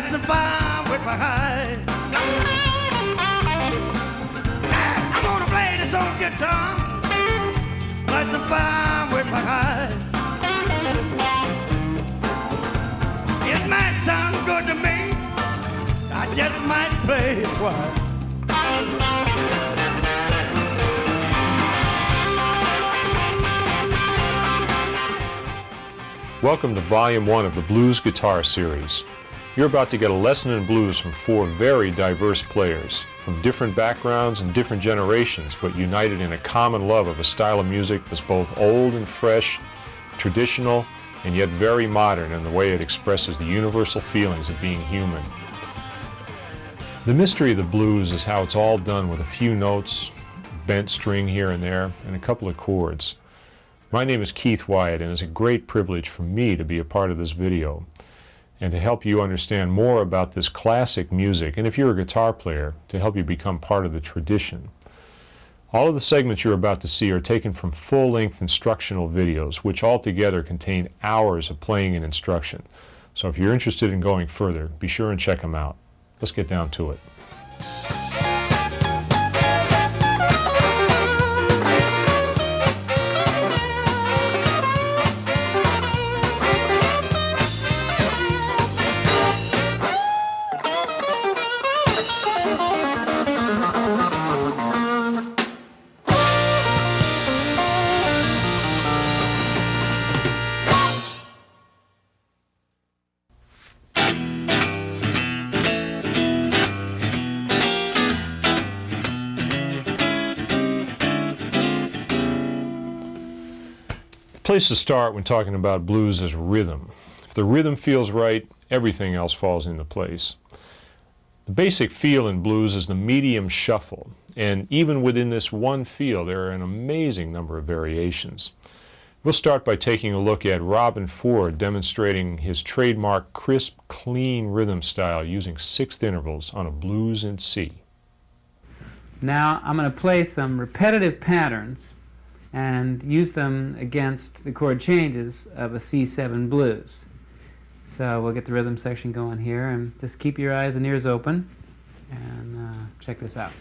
Light some fire with my high. I'm gonna play this old guitar. Light some fire with my high. It might sound good to me. I just might play it twice. Welcome to Volume 1 of the Blues Guitar Series. You're about to get a lesson in blues from 4 very diverse players, from different backgrounds and different generations, but united in a common love of a style of music that's both old and fresh, traditional, and yet very modern in the way it expresses the universal feelings of being human. The mystery of the blues is how it's all done with a few notes, bent string here and there, and a couple of chords. My name is Keith Wyatt, and it's a great privilege for me to be a part of this video and to help you understand more about this classic music, and if you're a guitar player, to help you become part of the tradition. All of the segments you're about to see are taken from full-length instructional videos, which altogether contain hours of playing and instruction. So if you're interested in going further, be sure and check them out. Let's get down to it. The place to start when talking about blues is rhythm. If the rhythm feels right, everything else falls into place. The basic feel in blues is the medium shuffle, and even within this one feel there are an amazing number of variations. We'll start by taking a look at Robben Ford demonstrating his trademark crisp, clean rhythm style using 6th intervals on a blues in C. Now I'm going to play some repetitive patterns and use them against the chord changes of a C7 blues. So we'll get the rhythm section going here, and just keep your eyes and ears open and check this out.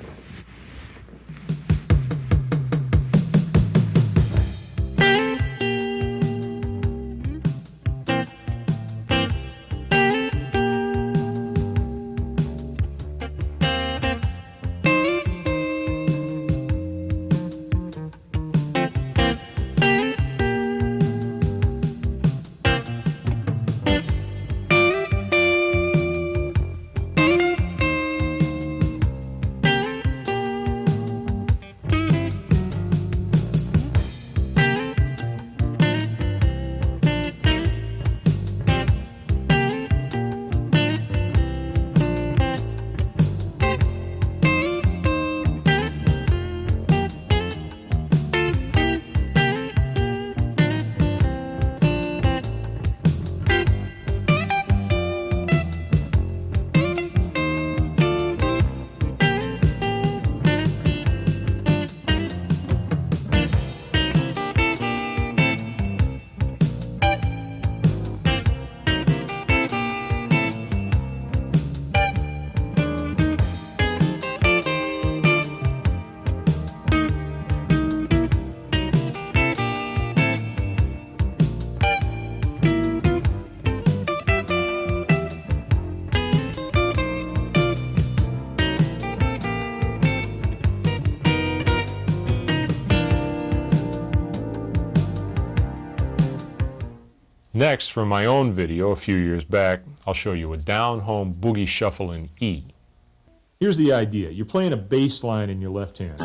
Next, from my own video a few years back, I'll show you a down-home boogie shuffle in E. Here's the idea. You're playing a bass line in your left hand.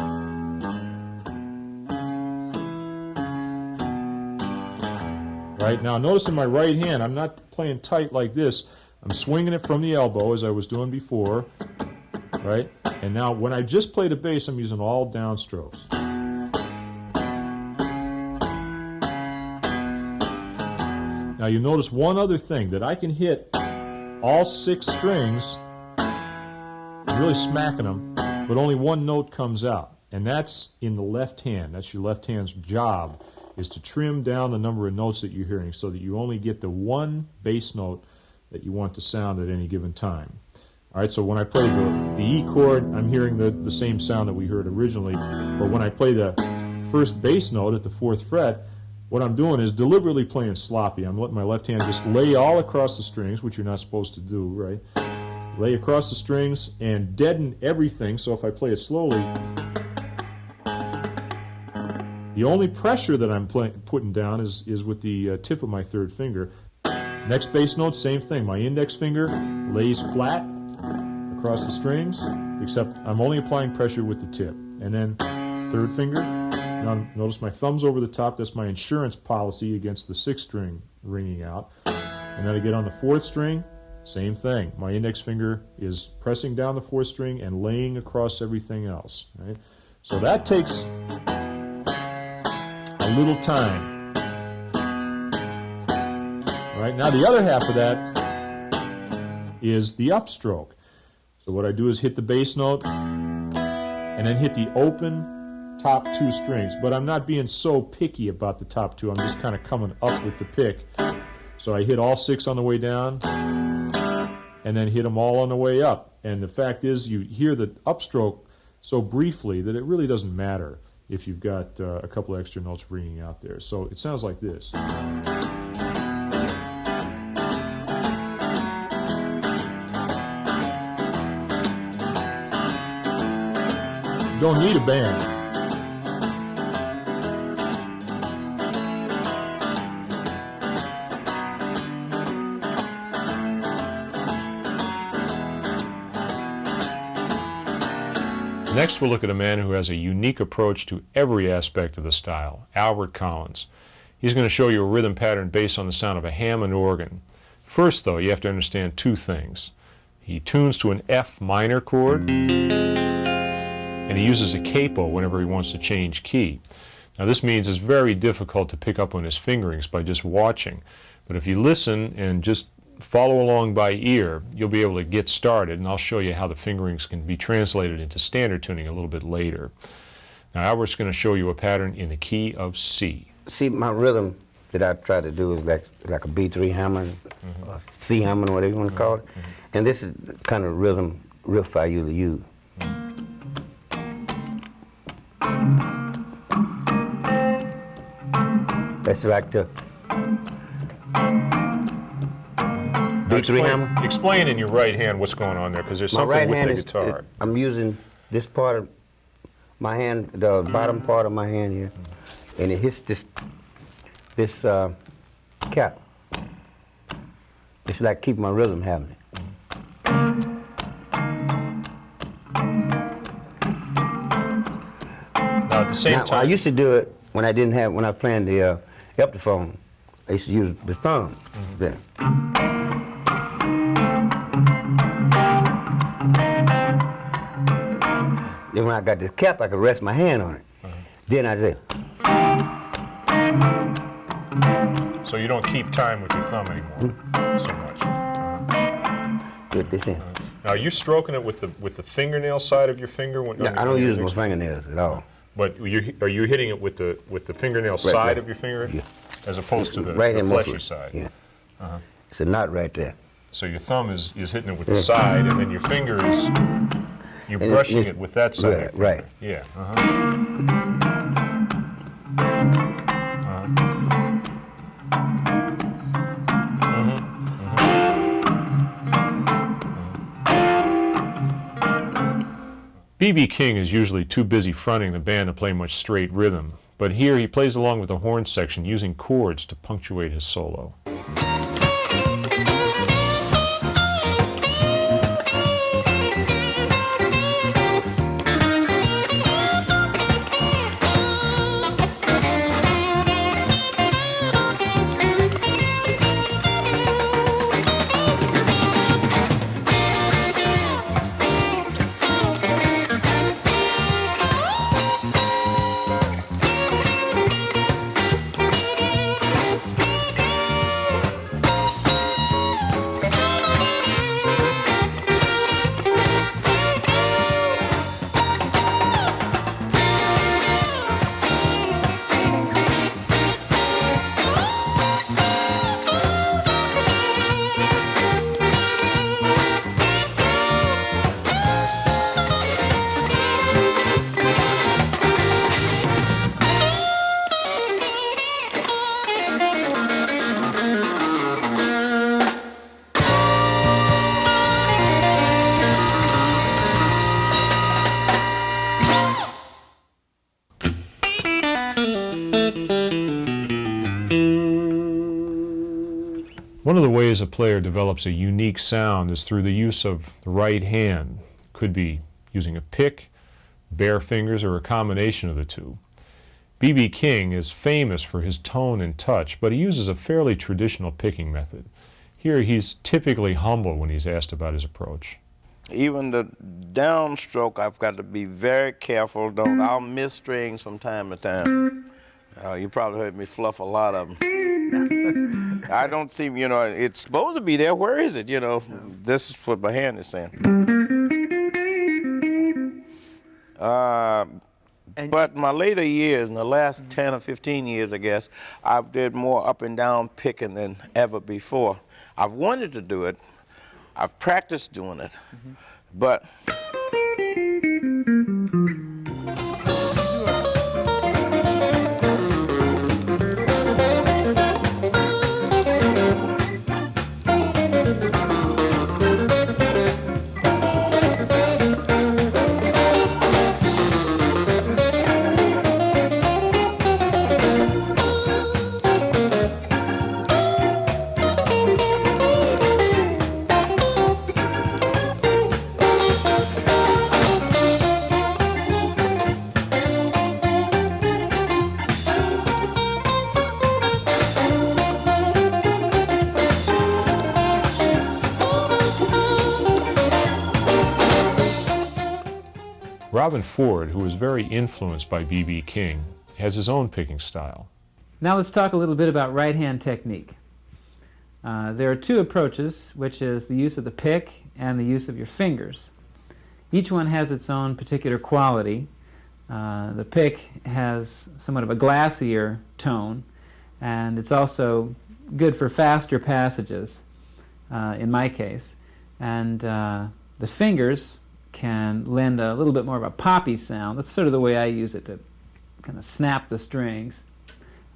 Right, now notice in my right hand, I'm not playing tight like this. I'm swinging it from the elbow as I was doing before. Right? And now when I just play the bass, I'm using all down strokes. Now you notice one other thing, that I can hit all 6 strings, really smacking them, but only one note comes out, and that's in the left hand. That's your left hand's job, is to trim down the number of notes that you're hearing so that you only get the one bass note that you want to sound at any given time. All right, so when I play the E chord, I'm hearing the same sound that we heard originally, but when I play the first bass note at the 4th fret, what I'm doing is deliberately playing sloppy. I'm letting my left hand just lay all across the strings, which you're not supposed to do, right? Lay across the strings and deaden everything, so if I play it slowly, the only pressure that I'm putting down is with the tip of my 3rd finger. Next bass note, same thing. My index finger lays flat across the strings, except I'm only applying pressure with the tip. And then 3rd finger, now notice my thumb's over the top. That's my insurance policy against the 6th string ringing out. And then I get on the 4th string, same thing. My index finger is pressing down the 4th string and laying across everything else. Right? So that takes a little time. Right? Now the other half of that is the upstroke. So what I do is hit the bass note and then hit the open top 2 strings. But I'm not being so picky about the top 2. I'm just kind of coming up with the pick. So I hit all 6 on the way down and then hit them all on the way up. And the fact is, you hear the upstroke so briefly that it really doesn't matter if you've got a couple extra notes ringing out there. So it sounds like this. Don't need a band. Next, we'll look at a man who has a unique approach to every aspect of the style, Albert Collins. He's going to show you a rhythm pattern based on the sound of a Hammond organ. First, though, you have to understand 2 things. He tunes to an F minor chord, and he uses a capo whenever he wants to change key. Now, this means it's very difficult to pick up on his fingerings by just watching, but if you listen and just follow along by ear, you'll be able to get started, and I'll show you how the fingerings can be translated into standard tuning a little bit later. Now, Albert's going to show you a pattern in the key of C. See, my rhythm that I try to do is like a B3 Hammond, or C Hammond, whatever you want to call it. And this is the kind of rhythm riff I usually use. That's like the B3 Hammond. Explain in your right hand what's going on there, because there's something right with hand the guitar. I'm using this part of my hand, the bottom part of my hand here, and it hits this cap. It's like keep my rhythm happening. Now, at the same time, I used to do it when I was playing the Epiphone. I used to use the thumb. Then. Then when I got this cap, I could rest my hand on it. Then I say. So you don't keep time with your thumb anymore so much. Get this in. Now, are you stroking it with the fingernail side of your finger? No, I don't use my fingernails at all. But are you hitting it with the fingernail side of your finger, as opposed to the fleshy side? Yeah. It's a knot right there. So your thumb is hitting it with the side, and then your finger is you're brushing it with that side. Right. Yeah. B.B. King is usually too busy fronting the band to play much straight rhythm, but here he plays along with the horn section using chords to punctuate his solo. One of the ways a player develops a unique sound is through the use of the right hand. Could be using a pick, bare fingers, or a combination of the two. B.B. King is famous for his tone and touch, but he uses a fairly traditional picking method. Here he's typically humble when he's asked about his approach. Even the downstroke, I've got to be very careful. I'll miss strings from time to time. You probably heard me fluff a lot of them. I don't seem, it's supposed to be there. Where is it? This is what my hand is saying. But my later years, in the last 10 or 15 years, I guess, I've did more up and down picking than ever before. I've wanted to do it. I've practiced doing it, but Robben Ford, who was very influenced by B.B. King, has his own picking style. Now let's talk a little bit about right-hand technique. There are two approaches, which is the use of the pick and the use of your fingers. Each one has its own particular quality. The pick has somewhat of a glassier tone, and it's also good for faster passages, in my case. And the fingers can lend a little bit more of a poppy sound. That's sort of the way I use it, to kind of snap the strings.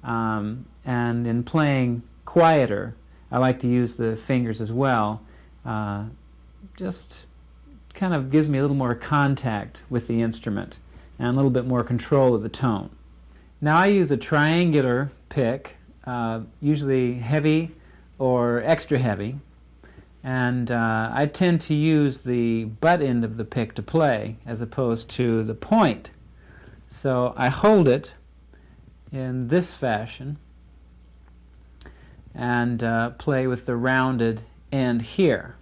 And in playing quieter, I like to use the fingers as well. Just kind of gives me a little more contact with the instrument and a little bit more control of the tone. Now I use a triangular pick, usually heavy or extra heavy, and I tend to use the butt end of the pick to play as opposed to the point. So I hold it in this fashion and play with the rounded end here.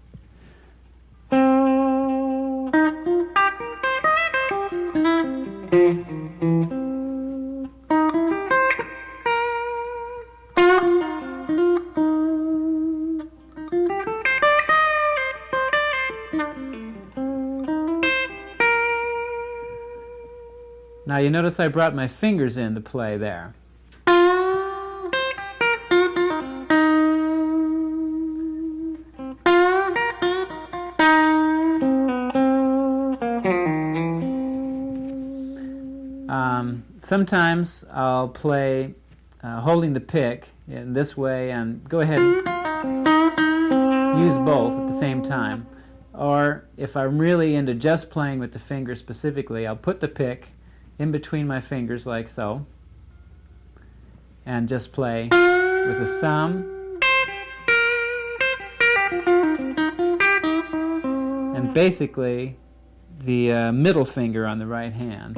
Now you notice I brought my fingers in to play there. Sometimes I'll play holding the pick in this way and go ahead and use both at the same time. Or if I'm really into just playing with the fingers specifically, I'll put the pick in between my fingers like so and just play with the thumb and basically the middle finger on the right hand.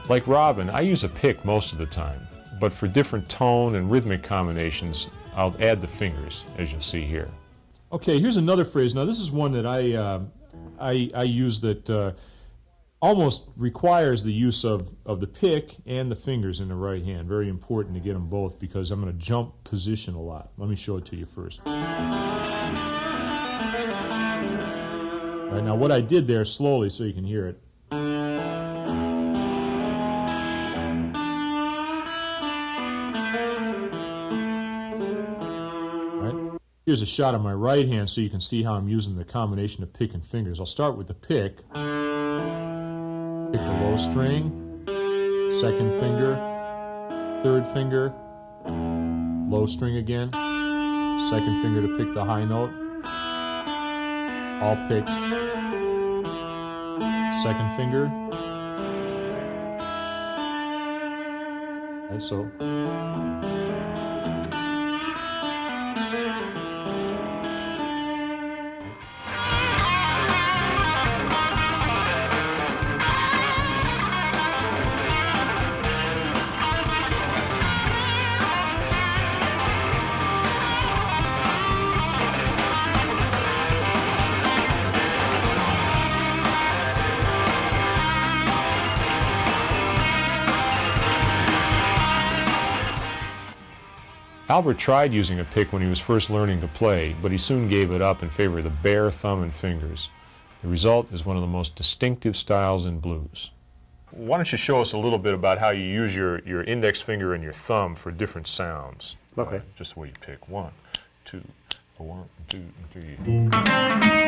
Like Robben, I use a pick most of the time, but for different tone and rhythmic combinations, I'll add the fingers, as you'll see here. Okay, here's another phrase. Now this is one that I use that almost requires the use of the pick and the fingers in the right hand. Very important to get them both because I'm going to jump position a lot. Let me show it to you first. All right, now what I did there slowly so you can hear it. Here's a shot of my right hand so you can see how I'm using the combination of pick and fingers. I'll start with the pick. Pick the low string, second finger, third finger, low string again, Second finger to pick the high note. I'll pick second finger. And so. Albert tried using a pick when he was first learning to play, but he soon gave it up in favor of the bare thumb and fingers. The result is one of the most distinctive styles in blues. Why don't you show us a little bit about how you use your index finger and your thumb for different sounds? Okay. Just the way you pick. 1, 2, 1, 2, 3.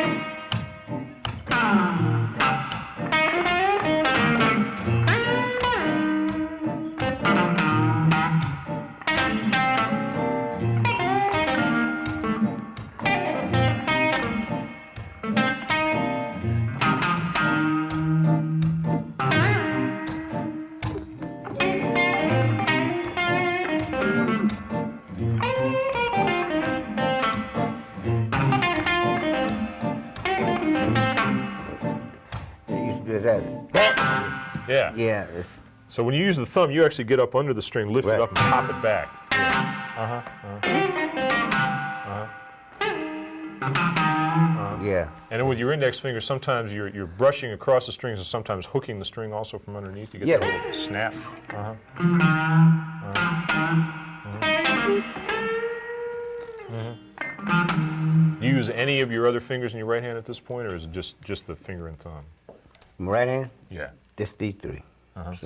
Yeah. Yeah. So when you use the thumb, you actually get up under the string, lift Right. it up, and pop it back. Yeah. Yeah. And then with your index finger, sometimes you're brushing across the strings and sometimes hooking the string also from underneath. You get that little snap. Do you use any of your other fingers in your right hand at this point, or is it just the finger and thumb? My right hand, Yeah. just these three. Sometimes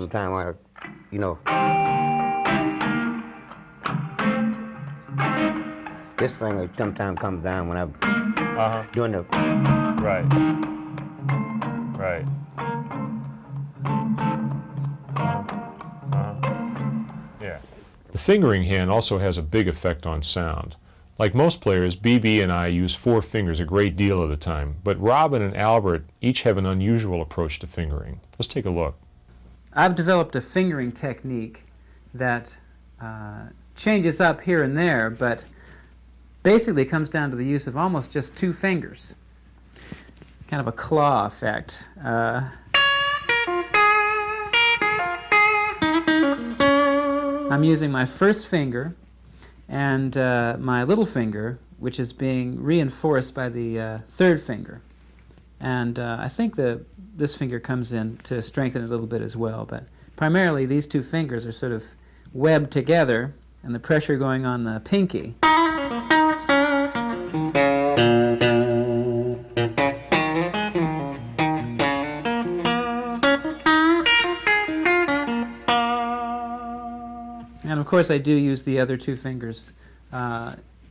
this finger sometimes comes down when I'm doing the. Right. Right. Yeah. The fingering hand also has a big effect on sound. Like most players, BB and I use 4 fingers a great deal of the time, but Robben and Albert each have an unusual approach to fingering. Let's take a look. I've developed a fingering technique that changes up here and there, but basically comes down to the use of almost just 2 fingers. Kind of a claw effect. I'm using my first finger and my little finger, which is being reinforced by the third finger. And I think this finger comes in to strengthen it a little bit as well, but primarily these 2 fingers are sort of webbed together, and the pressure going on the pinky. And of course I do use the other 2 fingers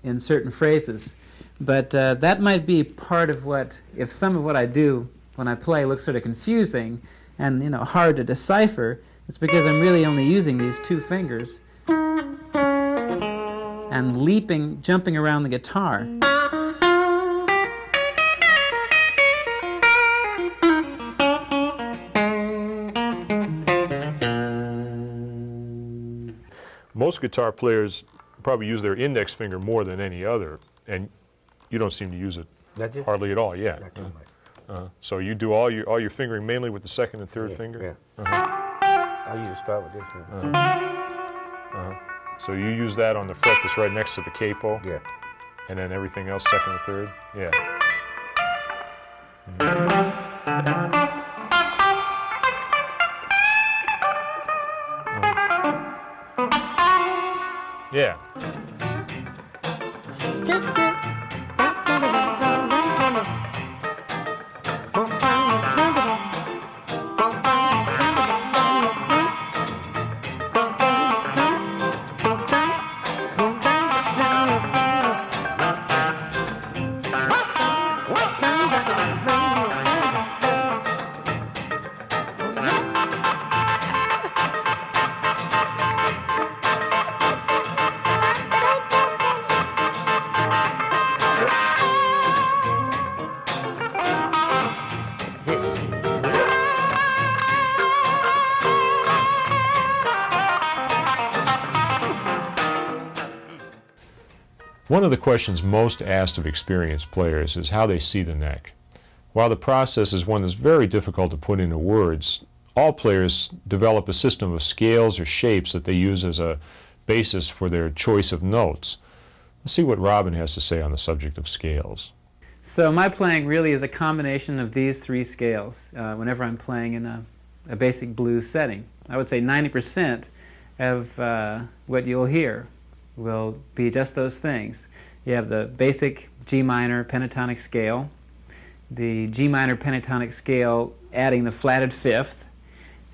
in certain phrases. But that might be part of what, if some of what I do when I play looks sort of confusing and, hard to decipher, it's because I'm really only using these 2 fingers and jumping around the guitar. Most guitar players probably use their index finger more than any other, and you don't seem to use it That's it? hardly at all. Yeah. Not too much. So you do all your fingering mainly with the second and third finger. Yeah. I usually start with this one. So you use that on the fret that's right next to the capo. Yeah. And then everything else second and third. Yeah. Yeah. One of the questions most asked of experienced players is how they see the neck. While the process is one that's very difficult to put into words, all players develop a system of scales or shapes that they use as a basis for their choice of notes. Let's see what Robben has to say on the subject of scales. So my playing really is a combination of these three scales whenever I'm playing in a basic blues setting. I would say 90% of what you'll hear will be just those things. You have the basic G minor pentatonic scale, the G minor pentatonic scale adding the flatted fifth,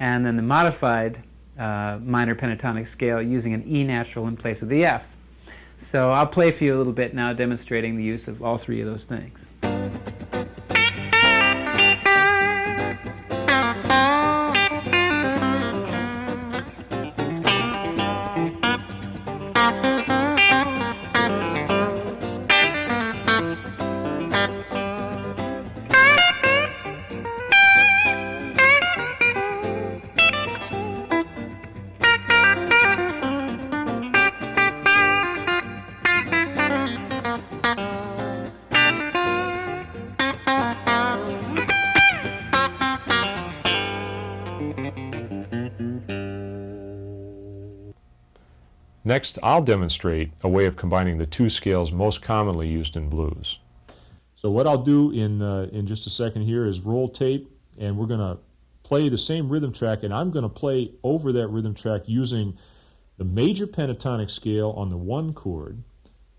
and then the modified minor pentatonic scale using an E natural in place of the F. So I'll play for you a little bit now demonstrating the use of all three of those things. Next, I'll demonstrate a way of combining the two scales most commonly used in blues. So what I'll do in just a second here is roll tape, and we're going to play the same rhythm track, and I'm going to play over that rhythm track using the major pentatonic scale on the 1 chord,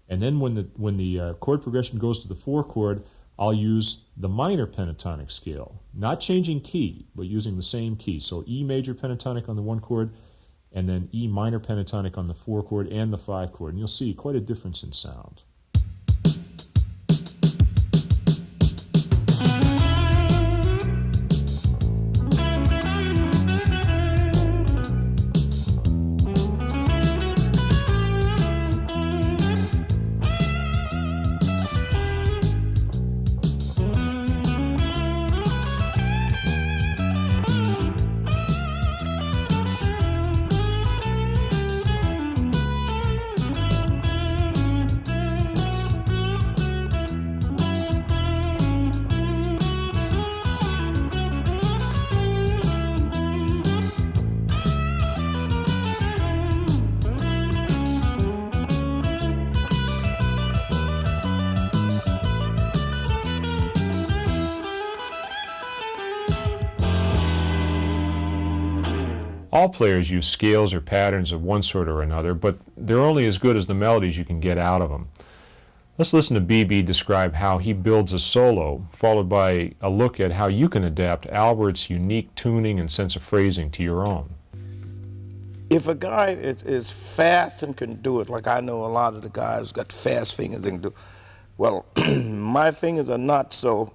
and then when the chord progression goes to the 4 chord, I'll use the minor pentatonic scale, not changing key, but using the same key. So E major pentatonic on the 1 chord, and then E minor pentatonic on the 4 chord and the 5 chord. And you'll see quite a difference in sound. All players use scales or patterns of one sort or another, but they're only as good as the melodies you can get out of them. Let's listen to B.B. describe how he builds a solo, followed by a look at how you can adapt Albert's unique tuning and sense of phrasing to your own. If a guy is fast and can do it, like I know a lot of the guys got fast fingers and can do, well, my fingers are not so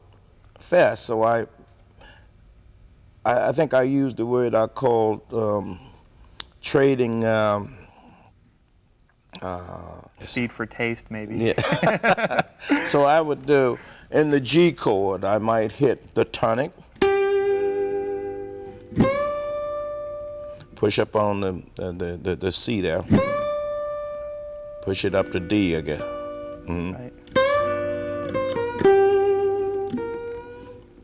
fast, so I think I used the word I called trading speed for taste, maybe. Yeah. So I would do, in the G chord, I might hit the tonic, push up on the C there, push it up to D again. Mm-hmm. Right.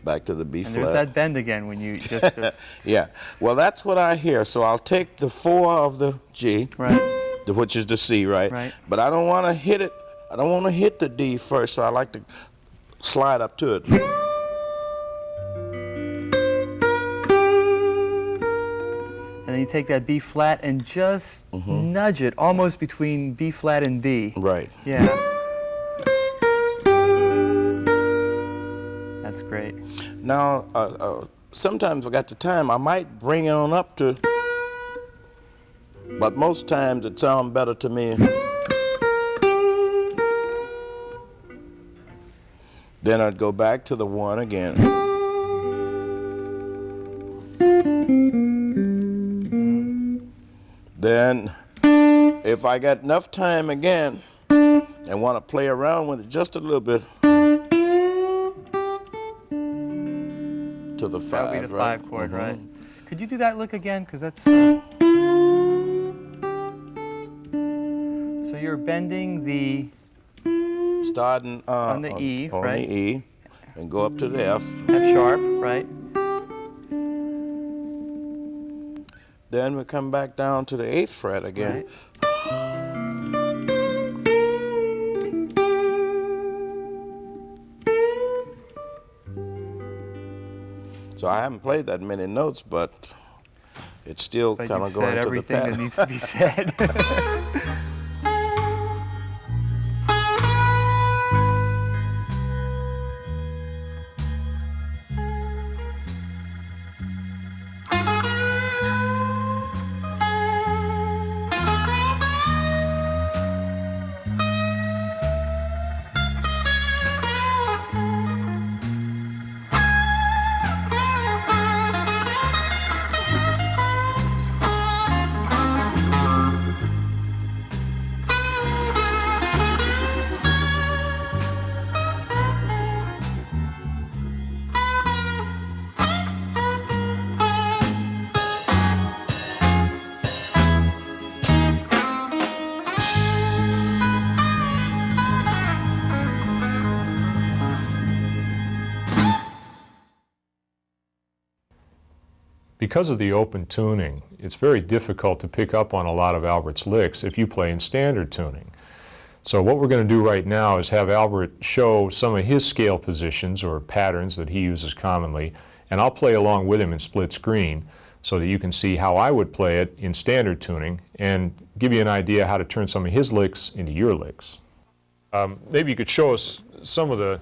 Back to the B And flat. there's that bend again when you just Yeah, well that's what I hear. So I'll take the 4 of the G, right. which is the C, right? Right. But I don't want to hit it. I don't want to hit the D first, so I like to slide up to it. And then you take that B flat and just nudge it almost between B flat and B. Right. Yeah. That's great. Now, sometimes if I got the time, I might bring it on up to, but most times it sounds better to me. Then I'd go back to the 1 again. Then, if I got enough time again and want to play around with it just a little bit, to the 5, That would be the right? 5 chord, right? Mhm. Could you do that look again? Because that's... So you're bending the starting On the E, on right? the E, and go up to the F. F sharp, right? Then we come back down to the 8th fret again. Right. So I haven't played that many notes, but it's still But kind of you've going said to the everything that pattern. needs to be said. Because of the open tuning, it's very difficult to pick up on a lot of Albert's licks if you play in standard tuning. So what we're going to do right now is have Albert show some of his scale positions or patterns that he uses commonly, and I'll play along with him in split screen so that you can see how I would play it in standard tuning and give you an idea how to turn some of his licks into your licks. Maybe you could show us some of the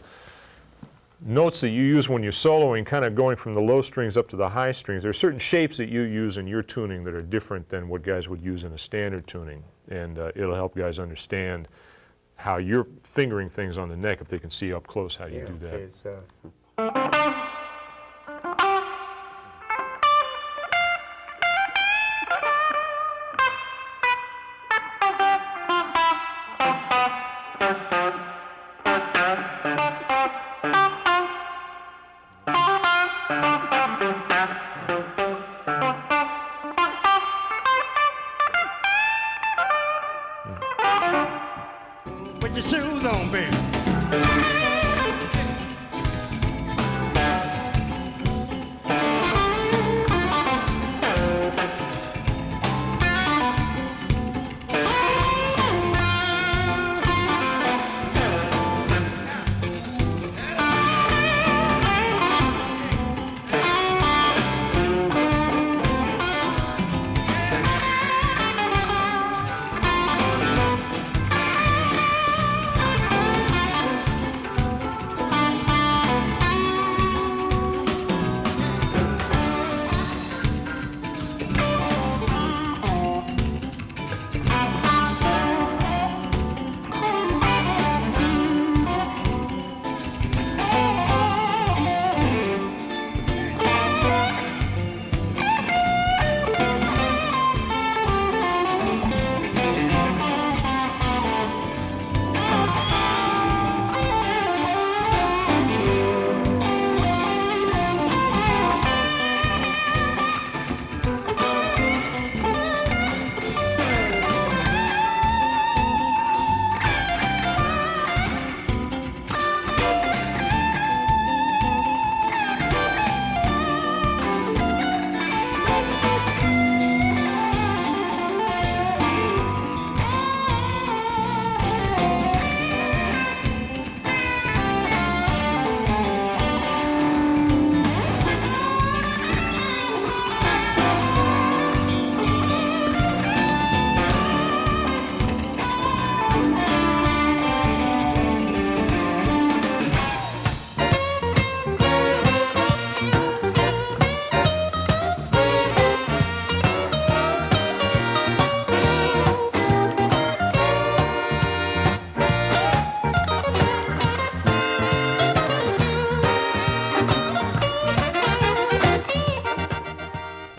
notes that you use when you're soloing, kind of going from the low strings up to the high strings. There are certain shapes that you use in your tuning that are different than what guys would use in a standard tuning, and it'll help guys understand how you're fingering things on the neck if they can see up close how you do that. It's, Put your shoes on, baby.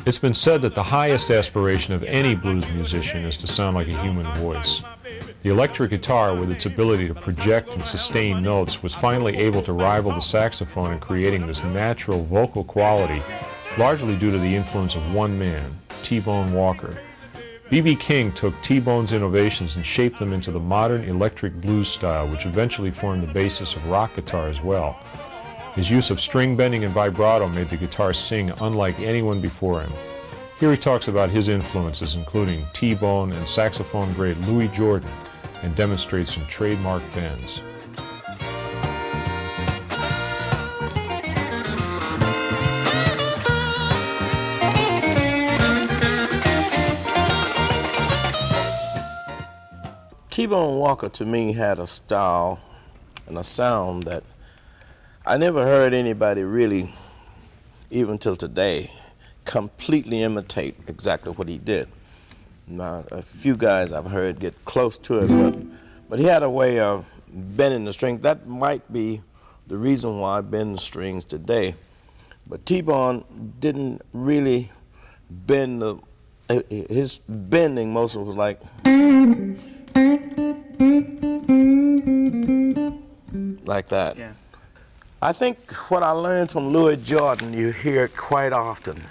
It's been said that the highest aspiration of any blues musician is to sound like a human voice. The electric guitar, with its ability to project and sustain notes, was finally able to rival the saxophone in creating this natural vocal quality, largely due to the influence of one man, T-Bone Walker. B.B. King took T-Bone's innovations and shaped them into the modern electric blues style, which eventually formed the basis of rock guitar as well. His use of string bending and vibrato made the guitar sing unlike anyone before him. Here he talks about his influences, including T-Bone and saxophone great Louis Jordan, and demonstrates some trademark bends. T-Bone Walker to me had a style and a sound that I never heard anybody really, even till today, completely imitate exactly what he did. Now, a few guys I've heard get close to it, but he had a way of bending the strings. That might be the reason why I bend the strings today. But T-Bone didn't really bend his bending most of it was like, like that. Yeah. I think what I learned from Louis Jordan, you hear it quite often.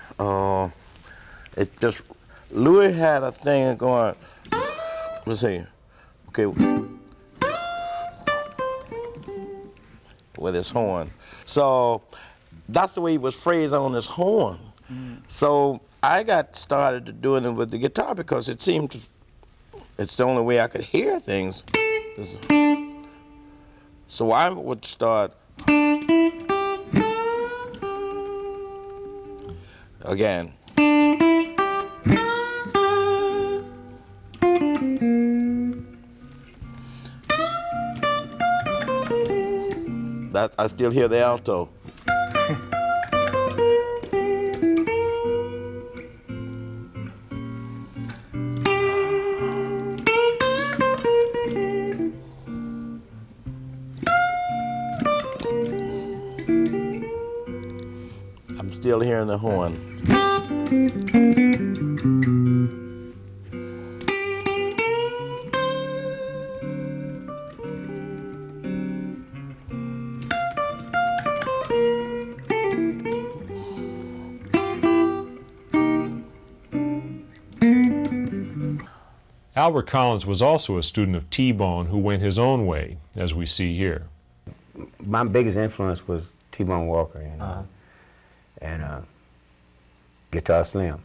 Louis had a thing going, let's see, okay, with his horn. So that's the way he was phrased on his horn. So I got started doing it with the guitar because it seemed it's the only way I could hear things. So I would start again. That I still hear the alto. I'm still hearing the horn. Albert Collins was also a student of T-Bone who went his own way, as we see here. My biggest influence was T-Bone Walker and Guitar Slim.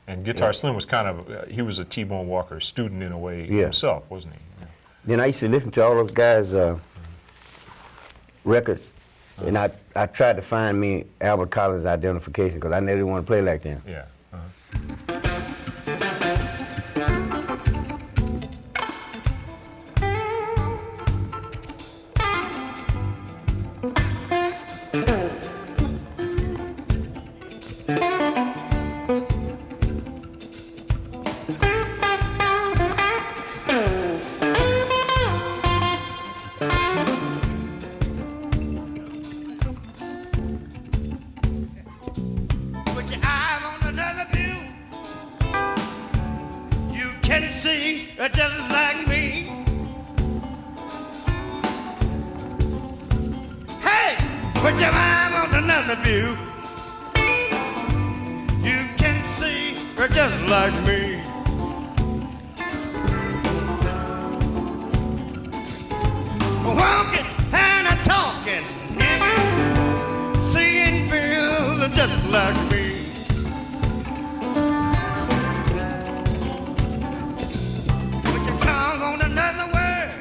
And Guitar Slim was kind of, he was a T-Bone Walker student in a way himself, wasn't he? Yeah. Then I used to listen to all those guys' records, and I tried to find me Albert Collins' identification because I never did want to play like them. Yeah. Put your eyes on another view. You can see just like me. Hey, put your eyes on another view. You can see just like me. Walking and a talking, seeing, feel just like me. Put your tongue on another word.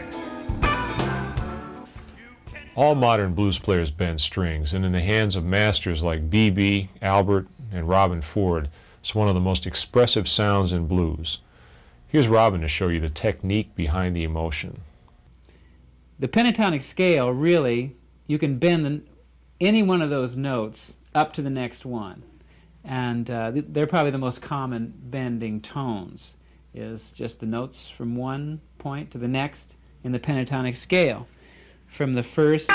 All modern blues players bend strings, and in the hands of masters like B.B., Albert, and Robben Ford, it's one of the most expressive sounds in blues. Here's Robben to show you the technique behind the emotion. The pentatonic scale, really, you can bend any one of those notes up to the next one. And they're probably the most common bending tones, is just the notes from one point to the next in the pentatonic scale. From the first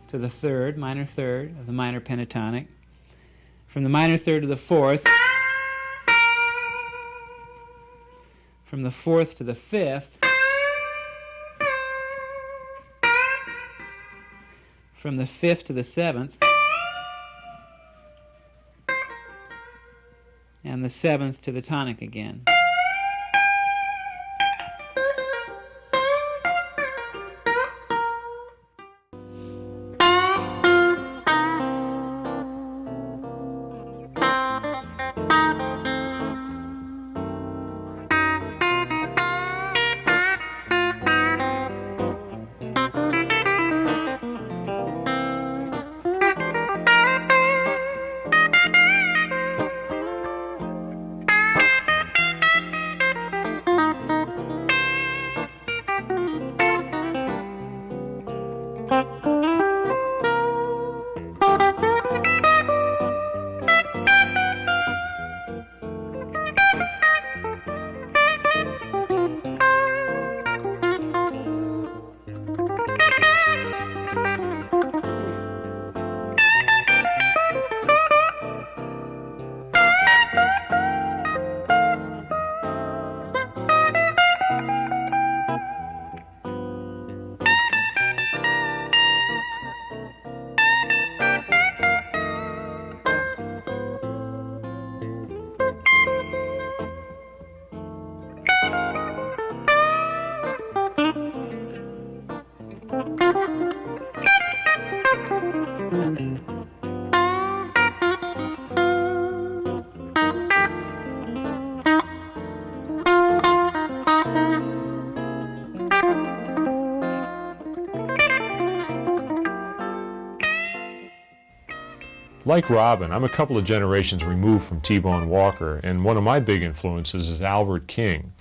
to the third, minor third of the minor pentatonic. From the minor third to the fourth. From the fourth to the fifth. From the fifth to the seventh, and and the 7th to the tonic again. Like Robben, I'm a couple of generations removed from T-Bone Walker, and one of my big influences is Albert King.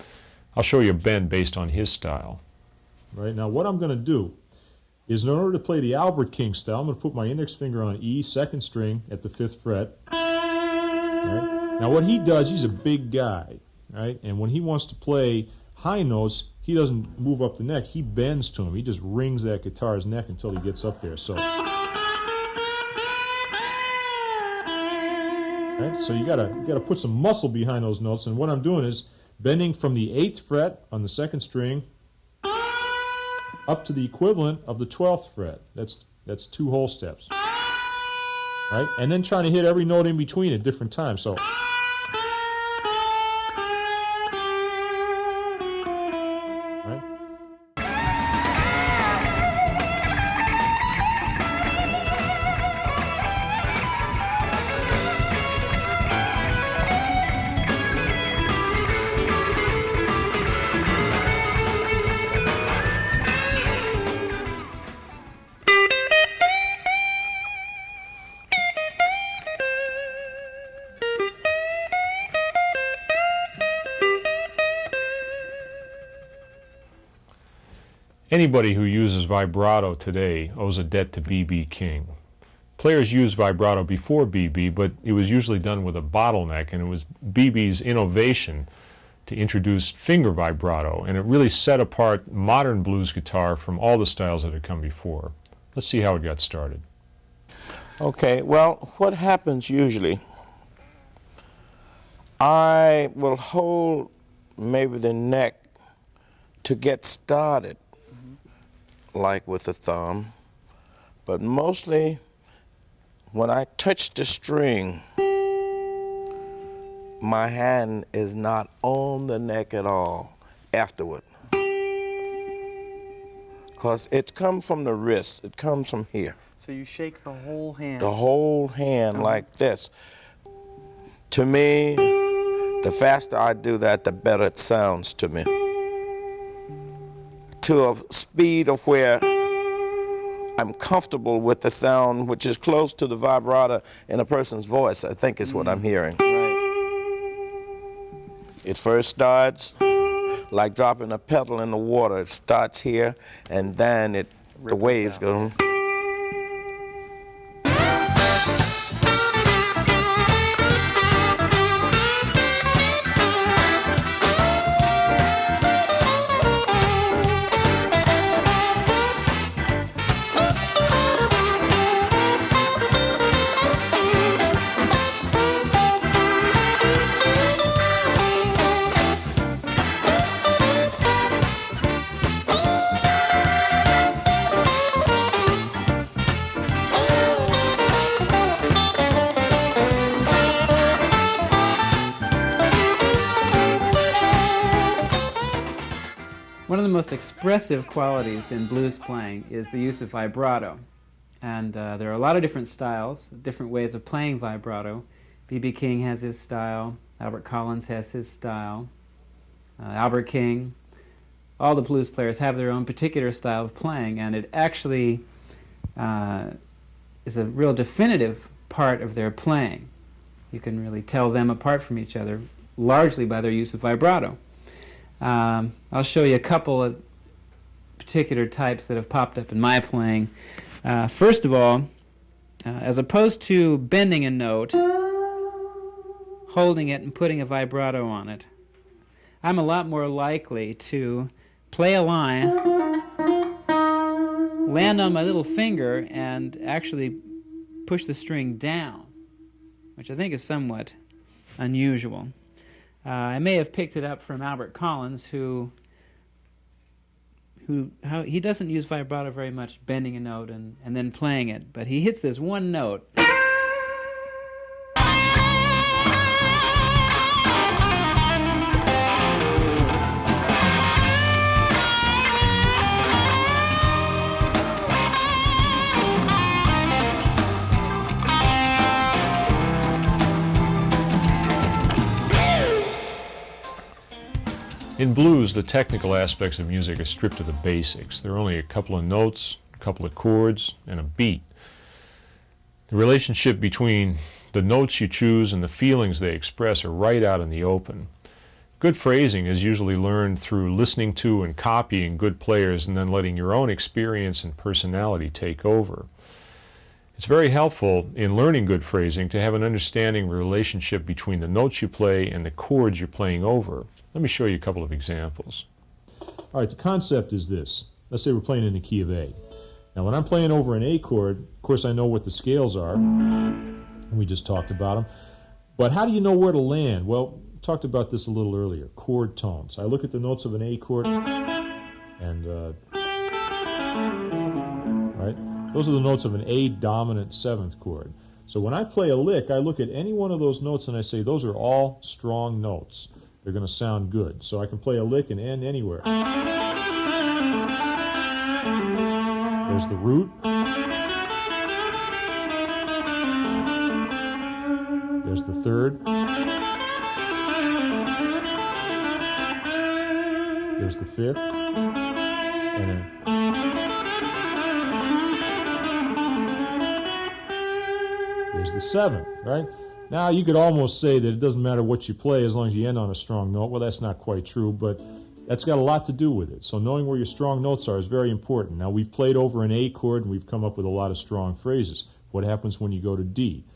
I'll show you a bend based on his style. Right, now what I'm going to do is, in order to play the Albert King style, I'm going to put my index finger on E, 2nd string at the 5th fret. Right? Now what he does, he's a big guy, right? And when he wants to play high notes, he doesn't move up the neck, he bends to him. He just rings that guitar's neck until he gets up there. So, right? So you gotta put some muscle behind those notes, and what I'm doing is bending from the 8th fret on the 2nd string up to the equivalent of the 12th fret. That's 2 whole steps. Right? And then trying to hit every note in between at different times. So, right? Anybody who uses vibrato today owes a debt to B.B. King. Players used vibrato before B.B., but it was usually done with a bottleneck, and it was B.B.'s innovation to introduce finger vibrato, and it really set apart modern blues guitar from all the styles that had come before. Let's see how it got started. Okay, well, what happens usually, I will hold maybe the neck to get started, like with the thumb, but mostly when I touch the string, my hand is not on the neck at all afterward. Because it comes from the wrist, it comes from here. So you shake the whole hand? The whole hand like this. To me, the faster I do that, the better it sounds to me. To a speed of where I'm comfortable with the sound, which is close to the vibrato in a person's voice, I think is what I'm hearing. Right. It first starts like dropping a pedal in the water. It starts here, and then the waves go. most expressive qualities in blues playing is the use of vibrato. And there are a lot of different styles, different ways of playing vibrato. B.B. King has his style, Albert Collins has his style, Albert King. All the blues players have their own particular style of playing, and it actually is a real definitive part of their playing. You can really tell them apart from each other, largely by their use of vibrato. I'll show you a couple of particular types that have popped up in my playing. First of all, as opposed to bending a note, holding it and putting a vibrato on it, I'm a lot more likely to play a line, land on my little finger, and actually push the string down, which I think is somewhat unusual. I may have picked it up from Albert Collins, who he doesn't use vibrato very much, bending a note and then playing it, but he hits this one note. In blues, the technical aspects of music are stripped to the basics. There are only a couple of notes, a couple of chords, and a beat. The relationship between the notes you choose and the feelings they express are right out in the open. Good phrasing is usually learned through listening to and copying good players and then letting your own experience and personality take over. It's very helpful in learning good phrasing to have an understanding of the relationship between the notes you play and the chords you're playing over. Let me show you a couple of examples. All right, the concept is this. Let's say we're playing in the key of A. Now, when I'm playing over an A chord, of course I know what the scales are. We just talked about them. But how do you know where to land? Well, we talked about this a little earlier, chord tones. I look at the notes of an A chord, and right? Those are the notes of an A dominant seventh chord. So when I play a lick, I look at any one of those notes and I say, those are all strong notes. They're going to sound good. So I can play a lick and end anywhere. There's the root. There's the third. There's the fifth. And then there's the seventh, right? Now, you could almost say that it doesn't matter what you play as long as you end on a strong note. Well, that's not quite true, but that's got a lot to do with it. So knowing where your strong notes are is very important. Now, we've played over an A chord, and we've come up with a lot of strong phrases. What happens when you go to D?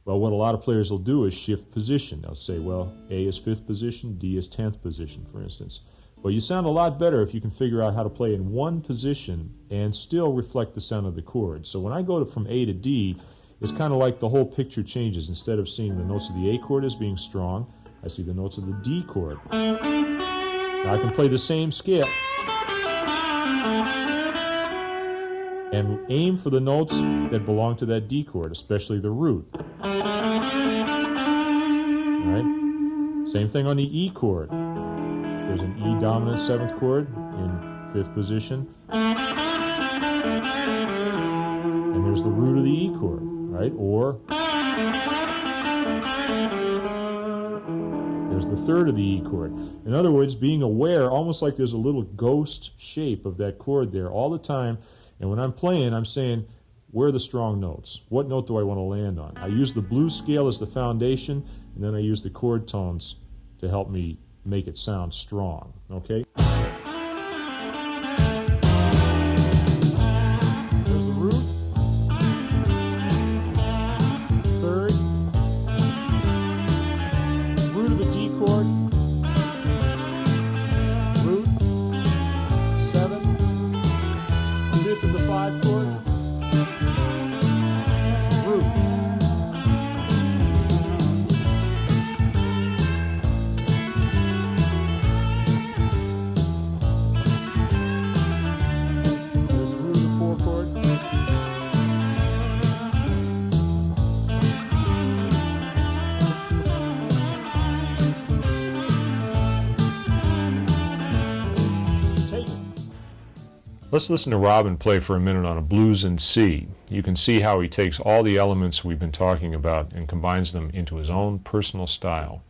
Well, what a lot of players will do is shift position. They'll say, well, A is 5th position, D is 10th position, for instance. Well, you sound a lot better if you can figure out how to play in one position and still reflect the sound of the chord. So when I go from A to D, it's kind of like the whole picture changes. Instead of seeing the notes of the A chord as being strong, I see the notes of the D chord. Now I can play the same scale and aim for the notes that belong to that D chord, especially the root. All right? Same thing on the E chord. There's an E dominant 7th chord in 5th position. And there's the root of the E chord, right? Or there's the 3rd of the E chord. In other words, being aware, almost like there's a little ghost shape of that chord there all the time. And when I'm playing, I'm saying, where are the strong notes? What note do I want to land on? I use the blues scale as the foundation, and then I use the chord tones to help me make it sound strong, okay? There's the root, 3rd, root of the D chord, root, 7th, 5th of the 5 chord, root. Let's listen to Robben play for a minute on a blues in C. You can see how he takes all the elements we've been talking about and combines them into his own personal style.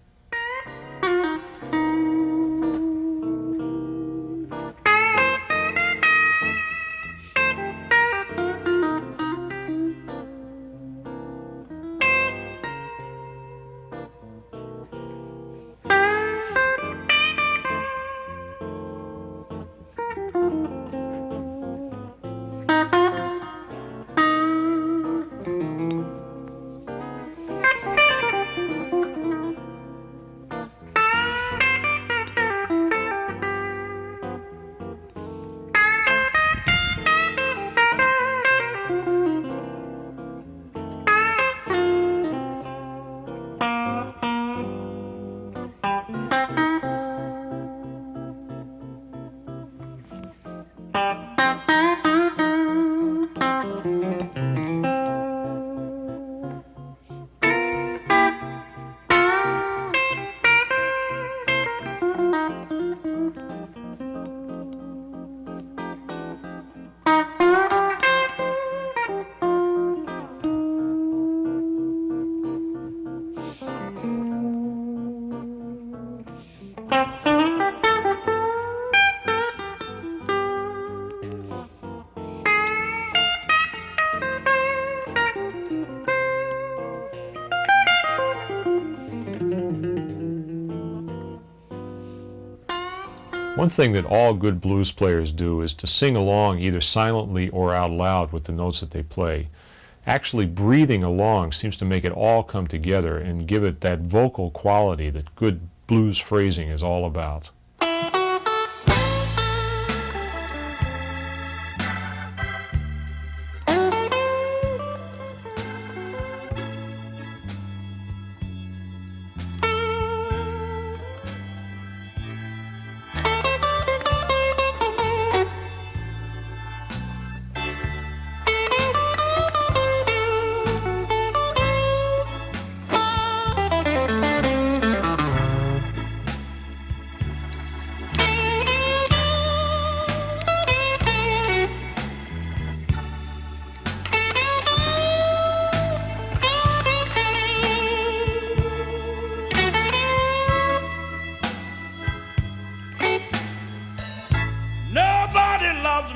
One thing that all good blues players do is to sing along either silently or out loud with the notes that they play. Actually breathing along seems to make it all come together and give it that vocal quality that good blues phrasing is all about.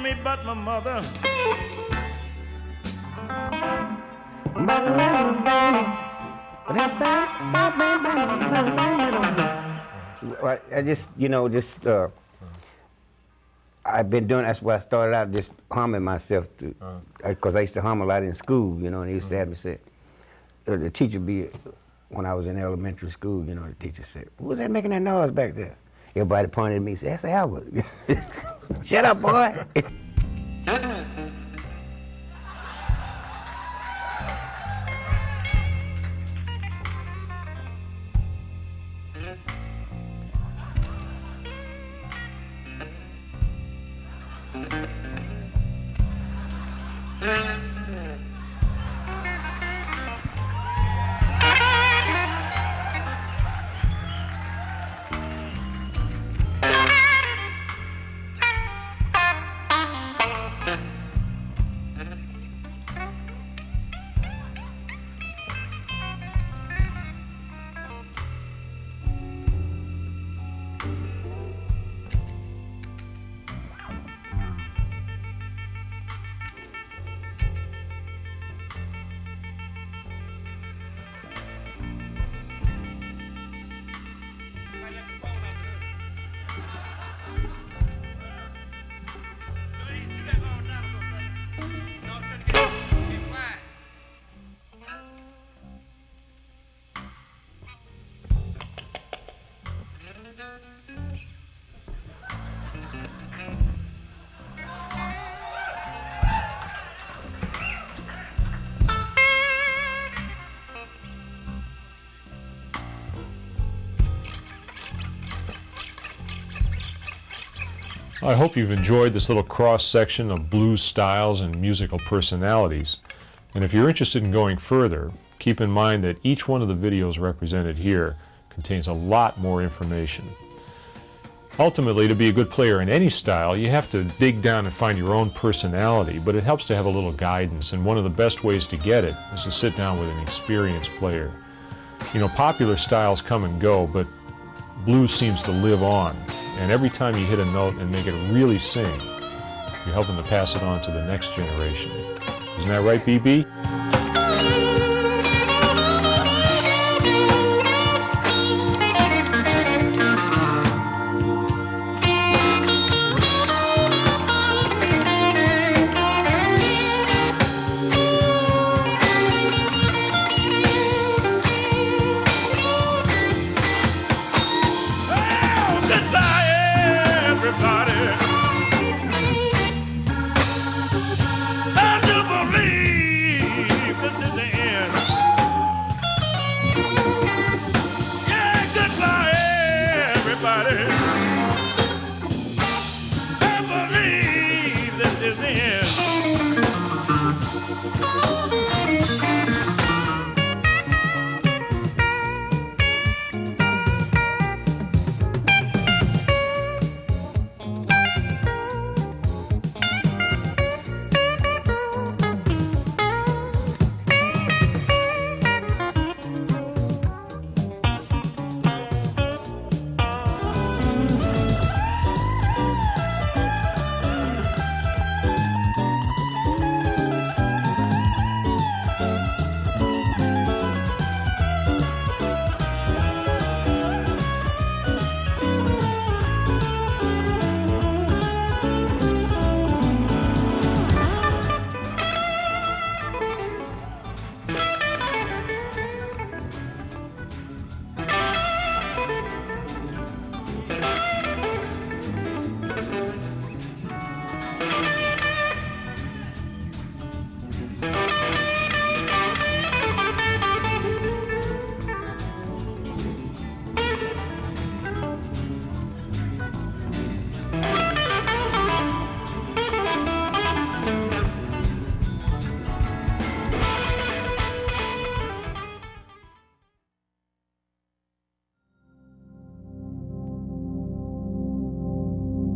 Me but my mother. I just, I've been doing, that's why I started out just humming myself, because I used to hum a lot in school, and they used to have me say, the teacher when I was in elementary school, the teacher said, who was that making that noise back there? Everybody pointed at me and said, that's Albert. Shut up, boy. I hope you've enjoyed this little cross-section of blues styles and musical personalities. And if you're interested in going further, keep in mind that each one of the videos represented here contains a lot more information. Ultimately, to be a good player in any style, you have to dig down and find your own personality, but it helps to have a little guidance, and one of the best ways to get it is to sit down with an experienced player. You know, popular styles come and go, but blues seems to live on, and every time you hit a note and make it really sing, you're helping to pass it on to the next generation. Isn't that right, BB?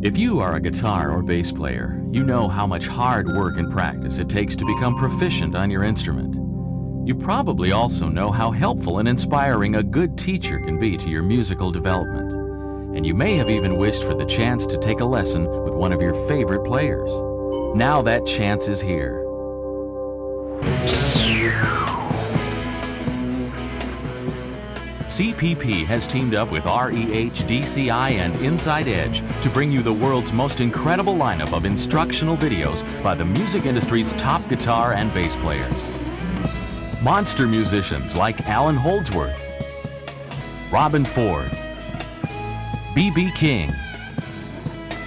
If you are a guitar or bass player, you know how much hard work and practice it takes to become proficient on your instrument. You probably also know how helpful and inspiring a good teacher can be to your musical development. And you may have even wished for the chance to take a lesson with one of your favorite players. Now that chance is here. CPP has teamed up with REH, DCI, and Inside Edge to bring you the world's most incredible lineup of instructional videos by the music industry's top guitar and bass players. Monster musicians like Alan Holdsworth, Robben Ford, B.B. King,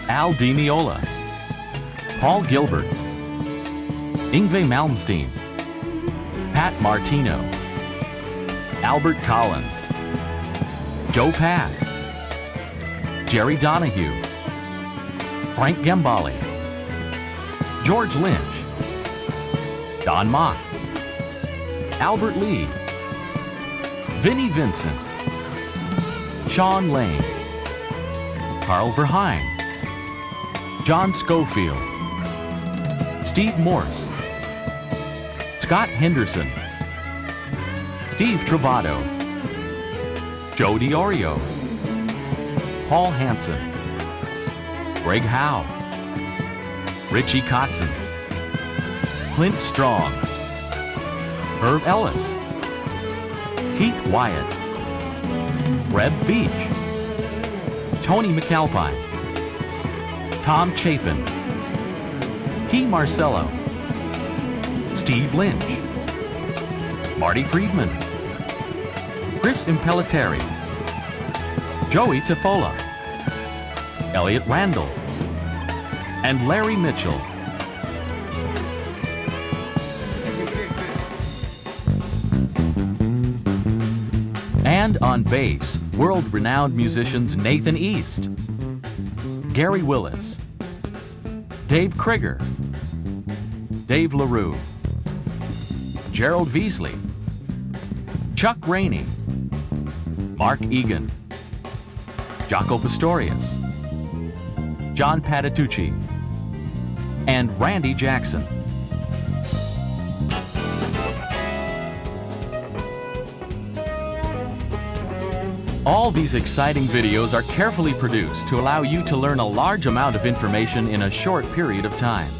Al Di Meola, Paul Gilbert, Yngwie Malmsteen, Pat Martino, Albert Collins, Joe Pass, Jerry Donahue, Frank Gambale, George Lynch, Don Mock, Albert Lee, Vinnie Vincent, Sean Lane, Carl Verheyen, John Schofield, Steve Morse, Scott Henderson, Steve Travato, Joe DiOrio, Paul Hansen, Greg Howe, Richie Kotzen, Clint Strong, Herb Ellis, Keith Wyatt, Reb Beach, Tony McAlpine, Tom Chapin, Key Marcello, Steve Lynch, Marty Friedman, Chris Impellitteri, Joey Tafola, Elliot Randall, and Larry Mitchell. And on bass, world-renowned musicians Nathan East, Gary Willis, Dave Krieger, Dave LaRue, Gerald Veasley, Chuck Rainey, Mark Egan, Jaco Pastorius, John Patitucci, and Randy Jackson. All these exciting videos are carefully produced to allow you to learn a large amount of information in a short period of time.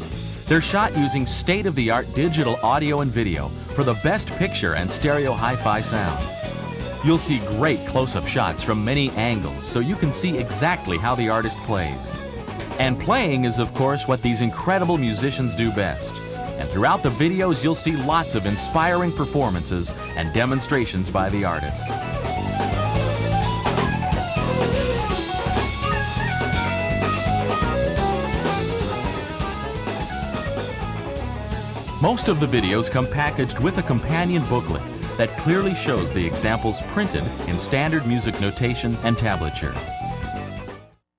They're shot using state-of-the-art digital audio and video for the best picture and stereo hi-fi sound. You'll see great close-up shots from many angles so you can see exactly how the artist plays. And playing is, of course, what these incredible musicians do best. And throughout the videos, you'll see lots of inspiring performances and demonstrations by the artist. Most of the videos come packaged with a companion booklet that clearly shows the examples printed in standard music notation and tablature.